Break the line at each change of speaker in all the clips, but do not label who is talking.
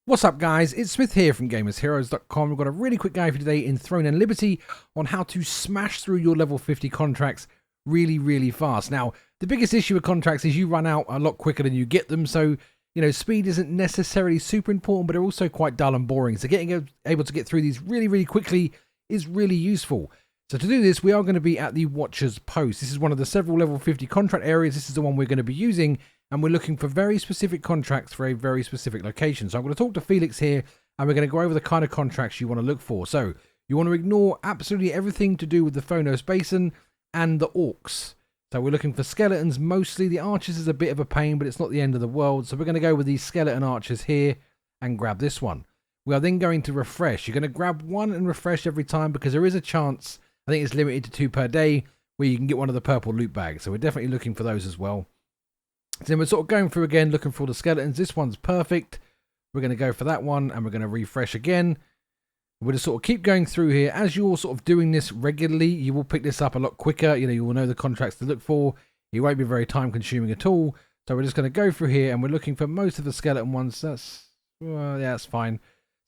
What's up, guys? It's Smith here from GamersHeroes.com. We've got a really quick guide for today in Throne and Liberty on how to smash through your level 50 contracts really fast. Now, the biggest issue with contracts is you run out a lot quicker than you get them, so speed isn't necessarily super important, but they're also quite dull and boring. So able to get through these really quickly is really useful. So to do this, we are going to be at the Watcher's Post. This is one of the several level 50 contract areas. This is the one we're going to be using, and we're looking for very specific contracts for a very specific location. So I'm going to talk to Felix here, and we're going to go over the kind of contracts you want to look for. So you want to ignore absolutely everything to do with the Phonos Basin and the Orcs. So we're looking for skeletons mostly. The archers is a bit of a pain, but it's not the end of the world. So we're going to go with these skeleton archers here and grab this one. We are then going to refresh. You're going to grab one and refresh every time because there is a chance, I think it's limited to 2 per day, where you can get one of the purple loot bags. So we're definitely looking for those as well. So then we're sort of going through again, looking for all the skeletons. This one's perfect. We're going to go for that one, and we're going to refresh again. We'll just sort of keep going through here. As you're sort of doing this regularly, you will pick this up a lot quicker. You will know the contracts to look for. It won't be very time consuming at all. So we're just going to go through here, and we're looking for most of the skeleton ones. Yeah, that's fine.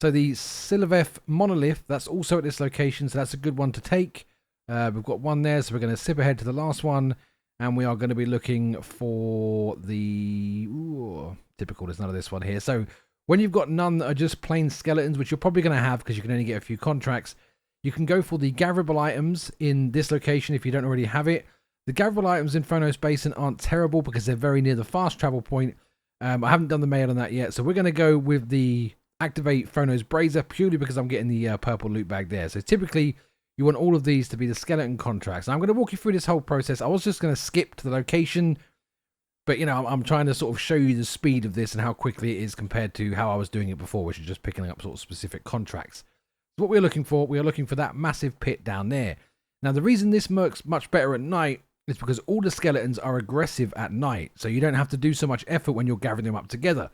So the Silvereth Monolith, that's also at this location, so that's a good one to take. We've got one there, so we're going to zip ahead to the last one, and we are going to be looking for the... Ooh, typical, there's none of this one here. So when you've got none that are just plain skeletons, which you're probably going to have because you can only get a few contracts, you can go for the gatherable items in this location if you don't already have it. The gatherable items in Phonos Basin aren't terrible because they're very near the fast travel point. I haven't done the mail on that yet, so we're going to go with the activate Phonos Brazier purely because I'm getting the purple loot bag there. So typically you want all of these to be the skeleton contracts. Now, I'm going to walk you through this whole process. I was just going to skip to the location, but I'm trying to sort of show you the speed of this and how quickly it is compared to how I was doing it before, which is just picking up sort of specific contracts. So what we're looking for, we are looking for that massive pit down there. Now, the reason this works much better at night is because all the skeletons are aggressive at night, so you don't have to do so much effort when you're gathering them up together.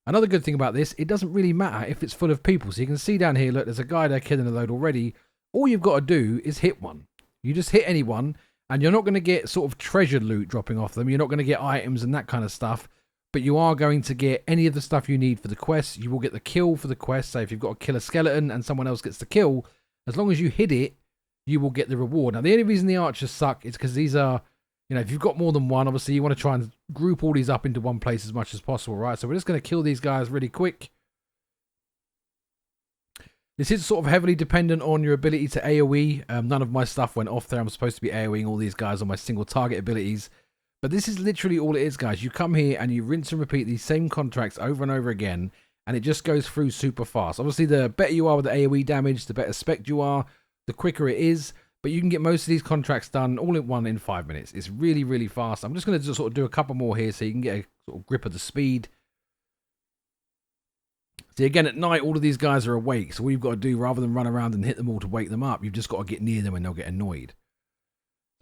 Another good thing about this, it doesn't really matter if it's full of people. So you can see down here, look, there's a guy there killing a load already. All you've got to do is hit one. You just hit anyone, and you're not going to get sort of treasure loot dropping off them. You're not going to get items and that kind of stuff, but you are going to get any of the stuff you need for the quest. You will get the kill for the quest. So if you've got to kill a skeleton and someone else gets the kill, as long as you hit it, you will get the reward. Now, the only reason the archers suck is because these are... if you've got more than one, obviously you want to try and group all these up into one place as much as possible, right? So we're just going to kill these guys really quick. This is sort of heavily dependent on your ability to AoE. None of my stuff went off there. I'm supposed to be AoEing all these guys on my single target abilities. But this is literally all it is, guys. You come here and you rinse and repeat these same contracts over and over again, and it just goes through super fast. Obviously, the better you are with the AoE damage, the better spec you are, the quicker it is. But you can get most of these contracts done all in one in 5 minutes. It's really fast. I'm just going to just sort of do a couple more here so you can get a sort of grip of the speed. See, again, at night, all of these guys are awake. So all you've got to do, rather than run around and hit them all to wake them up, you've just got to get near them and they'll get annoyed.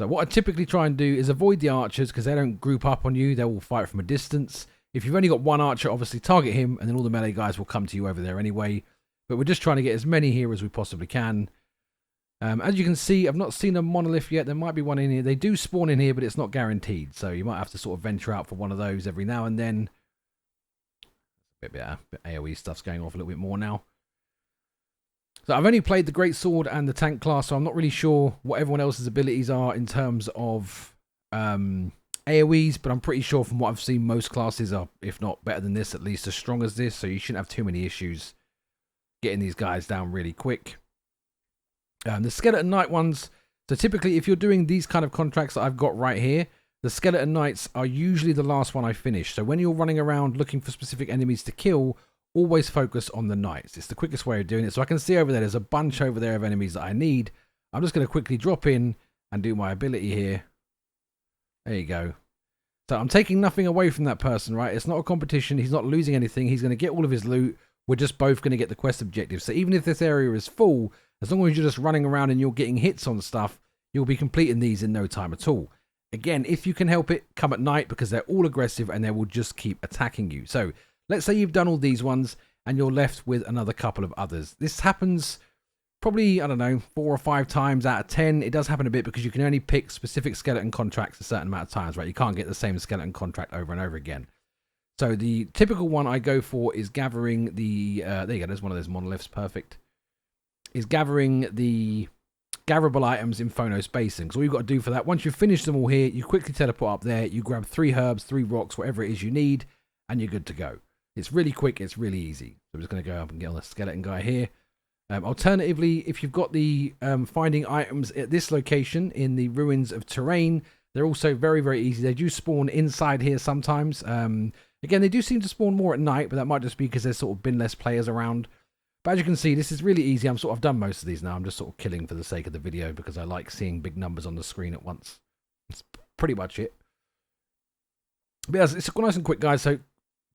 So what I typically try and do is avoid the archers because they don't group up on you. They will fight from a distance. If you've only got one archer, obviously target him, and then all the melee guys will come to you over there anyway. But we're just trying to get as many here as we possibly can. As you can see, I've not seen a monolith yet. There might be one in here. They do spawn in here, but it's not guaranteed. So you might have to sort of venture out for one of those every now and then. A bit better. AoE stuff's going off a little bit more now. So I've only played the Great Sword and the Tank class, so I'm not really sure what everyone else's abilities are in terms of AoEs, but I'm pretty sure from what I've seen, most classes are, if not better than this, at least as strong as this. So you shouldn't have too many issues getting these guys down really quick. The Skeleton Knight ones, so typically if you're doing these kind of contracts that I've got right here, the Skeleton Knights are usually the last one I finish. So when you're running around looking for specific enemies to kill, always focus on the Knights. It's the quickest way of doing it. So I can see over there, there's a bunch over there of enemies that I need. I'm just going to quickly drop in and do my ability here. There you go. So I'm taking nothing away from that person, right? It's not a competition. He's not losing anything. He's going to get all of his loot. We're just both going to get the quest objectives. So even if this area is full, as long as you're just running around and you're getting hits on stuff, you'll be completing these in no time at all. Again, if you can help it, come at night because they're all aggressive and they will just keep attacking you. So let's say you've done all these ones and you're left with another couple of others. This happens probably, I don't know, 4 or 5 times out of 10. It does happen a bit because you can only pick specific skeleton contracts a certain amount of times, right? You can't get the same skeleton contract over and over again. So the typical one I go for is gathering the, there you go, there's one of those monoliths, perfect. Is gathering the gatherable items in Phono spacing. So all you've got to do for that, once you've finished them all here, you quickly teleport up there, you grab 3 herbs, 3 rocks, whatever it is you need, and you're good to go. It's really quick, it's really easy. So I'm just going to go up and get on the skeleton guy here. Alternatively, if you've got the finding items at this location in the ruins of terrain, they're also very, very easy. They do spawn inside here sometimes. Again, they do seem to spawn more at night, but that might just be because there's sort of been less players around. But as you can see, this is really easy. I've done most of these now. I'm just sort of killing for the sake of the video because I like seeing big numbers on the screen at once. That's pretty much it. But yeah, it's nice and quick, guys. So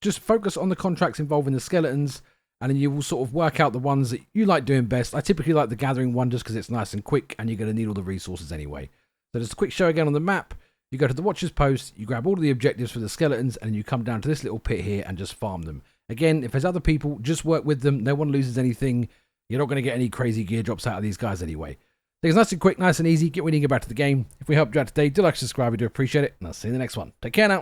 just focus on the contracts involving the skeletons, and then you will sort of work out the ones that you like doing best. I typically like the gathering one just because it's nice and quick, and you're going to need all the resources anyway. So just a quick show again on the map. You go to the Watcher's Post, you grab all of the objectives for the skeletons, and you come down to this little pit here and just farm them. Again, if there's other people, just work with them. No one loses anything. You're not going to get any crazy gear drops out of these guys anyway. Things nice and quick, nice and easy. Get when you get back to the game. If we helped you out today, do like, subscribe. We do appreciate it. And I'll see you in the next one. Take care now.